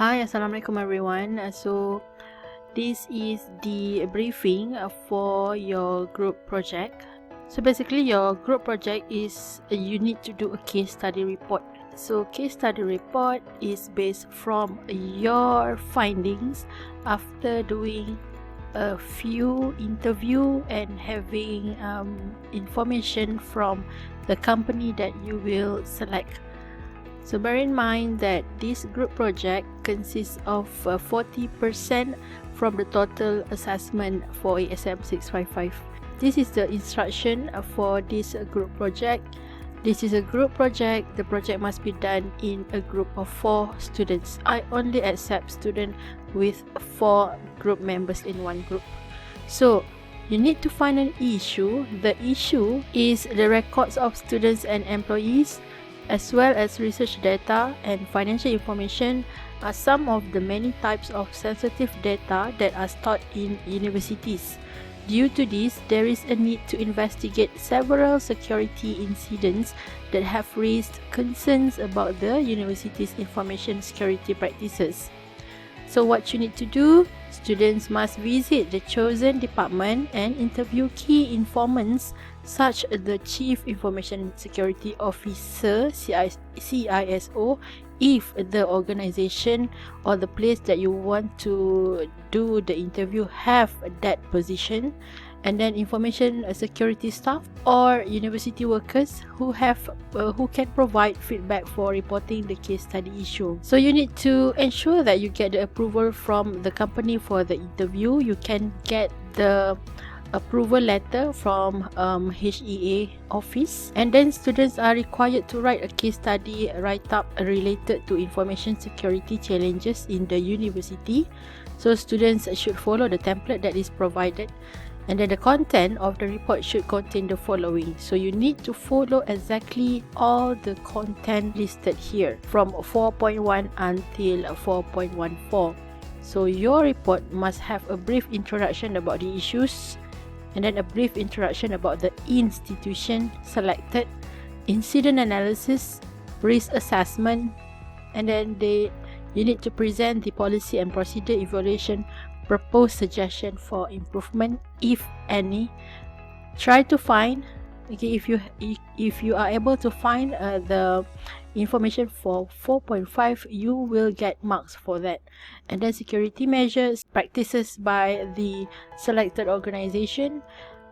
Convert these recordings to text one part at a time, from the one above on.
Hi, Assalamualaikum everyone. So this is the briefing for your group project. So basically your group project is you need to do a case study report. So case study report is based from your findings after doing a few interview and having information from the company that you will select. So bear in mind that this group project consists of 40% from the total assessment for ASM655. This is the instruction for this group project. This is a group project. The project must be done in a group of 4 students. I only accept students with 4 group members in one group. So you need to find an issue. The issue is the records of students and employees, as well as research data and financial information are some of the many types of sensitive data that are stored in universities. Due to this, there is a need to investigate several security incidents that have raised concerns about the university's information security practices. So what you need to do, students must visit the chosen department and interview key informants such as the Chief Information Security Officer CISO if the organization or the place that you want to do the interview have that position, and then information security staff or university workers who can provide feedback for reporting the case study issue. So you need to ensure that you get the approval from the company for the interview. You can get the approval letter from HEA office, and then students are required to write a case study write-up related to information security challenges in the university. So students should follow the template that is provided, and then the content of the report should contain the following. So you need to follow exactly all the content listed here from 4.1 until 4.14. So your report must have a brief introduction about the issues, and then a brief introduction about the institution selected, incident analysis, risk assessment, and then you need to present the policy and procedure evaluation, proposed suggestion for improvement if any. Try to find, okay, if you are able to find the information for 4.5, you will get marks for that. And then security measures, practices by the selected organization,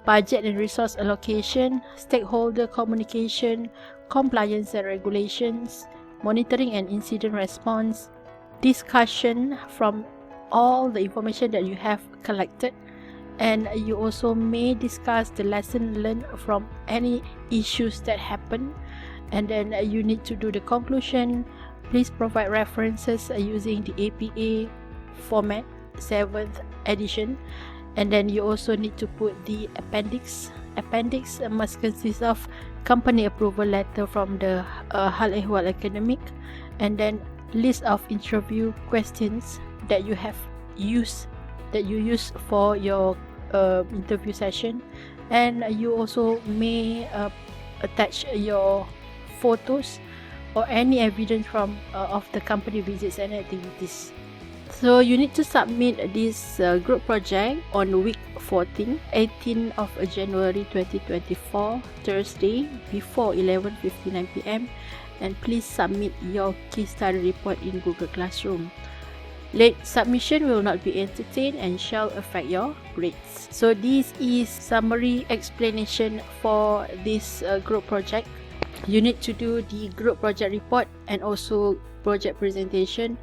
budget and resource allocation, stakeholder communication, compliance and regulations, monitoring and incident response, discussion from all the information that you have collected, and you also may discuss the lesson learned from any issues that happen. And then you need to do the conclusion. Please provide references using the APA format 7th edition, and then you also need to put the appendix. Appendix must consist of company approval letter from the Hal Ehwal Academic, and then list of interview questions that you use for your interview session, and you also may attach your photos or any evidence from of the company visits and activities. So you need to submit this group project on week 14, 18th of January 2024, Thursday, before 11:59 p.m. and please submit your case study report in Google Classroom. Late submission will not be entertained and shall affect your grades. So this is summary explanation for this group project. You need to do the group project report and also project presentation.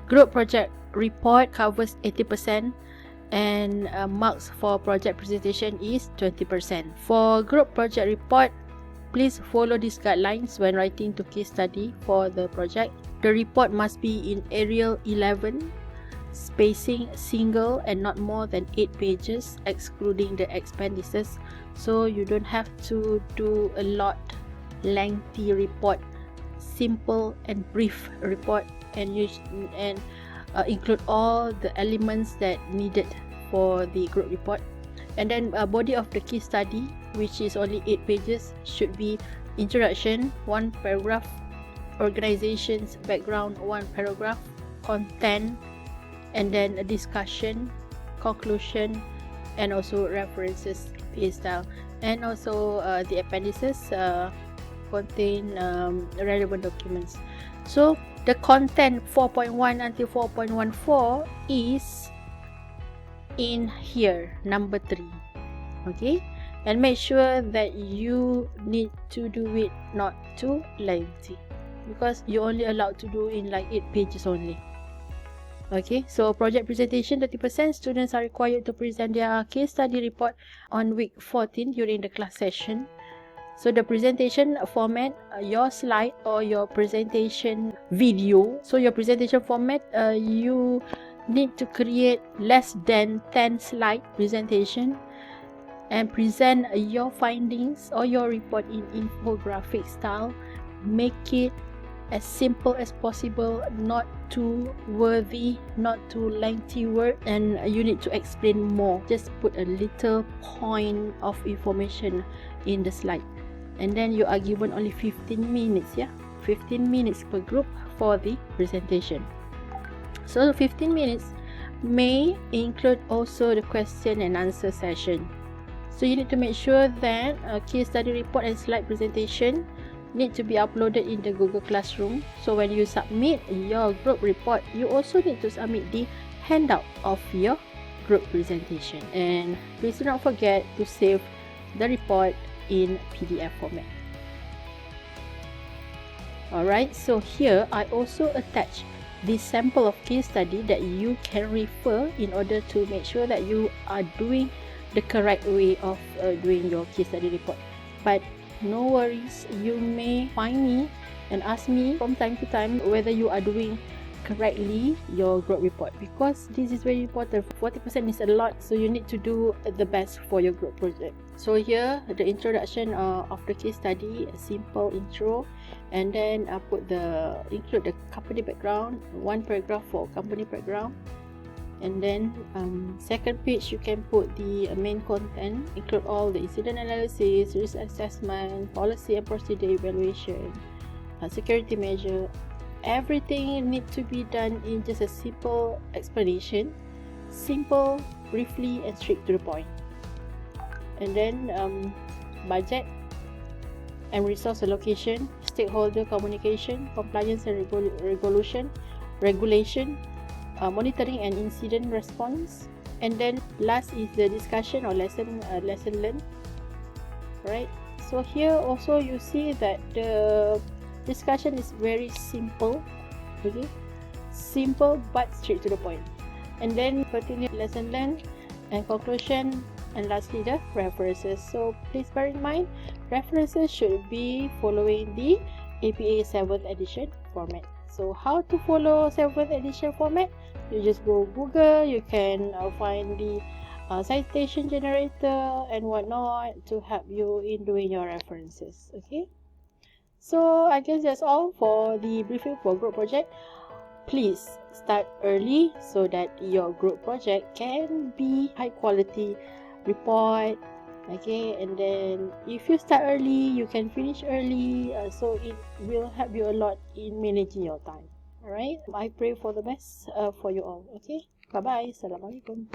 Group project report covers 80%, and marks for project presentation is 20%. For group project report, please follow these guidelines when writing to case study for the project. The report must be in Arial 11, spacing single and not more than 8 pages, excluding the appendices. So you don't have to do a lot lengthy report. Simple and brief report, and include all the elements that needed for the group report. And then body of the case study, which is only 8 pages, should be introduction 1 paragraph, organization's background 1 paragraph, content, and then a discussion, conclusion, and also references, PA style, and also the appendices contain relevant documents. So the content 4.1 until 4.14 is in here, number 3. Okay, and make sure that you need to do it not too lengthy, because you're only allowed to do in like 8 pages only. Okay, so project presentation, 30%. Students are required to present their case study report on week 14 during the class session. So the presentation format, your slide or your presentation video. So your presentation format, you need to create less than 10 slide presentation and present your findings or your report in infographic style. Make it as simple as possible, not too worthy, not too lengthy word, and you need to explain more. Just put a little point of information in the slide, and then you are given only 15 minutes. 15 minutes per group for the presentation. So 15 minutes may include also the question and answer session. So you need to make sure that a case study report and slide presentation need to be uploaded in the Google Classroom. So when you submit your group report, you also need to submit the handout of your group presentation. And please do not forget to save the report in PDF format. Alright, so here I also attach the sample of case study that you can refer in order to make sure that you are doing the correct way of doing your case study report. But no worries, you may find me and ask me from time to time whether you are doing correctly your group report, because this is very important. 40% is a lot, so you need to do the best for your group project. So here the introduction of the case study, a simple intro, and then I include the company background, 1 paragraph for company background. And then second page you can put the main content, include all the incident analysis, risk assessment, policy and procedure evaluation, security measure. Everything needs to be done in just a simple explanation, simple, briefly, and straight to the point. And then budget and resource allocation, stakeholder communication, compliance and regulation, monitoring and incident response, and then last is the discussion or lesson learned. Right, so here also you see that the discussion is very simple. Okay, simple but straight to the point. And then continue lesson learned and conclusion, and lastly the references. So please bear in mind, references should be following the APA 7th edition format. So how to follow 7th edition format? You just go Google, you can find the citation generator and whatnot to help you in doing your references. Okay, so I guess that's all for the briefing for group project. Please start early so that your group project can be high quality report. Okay, and then if you start early, you can finish early, so it will help you a lot in managing your time. Alright, I pray for the best for you all. Okay, bye bye. Assalamualaikum.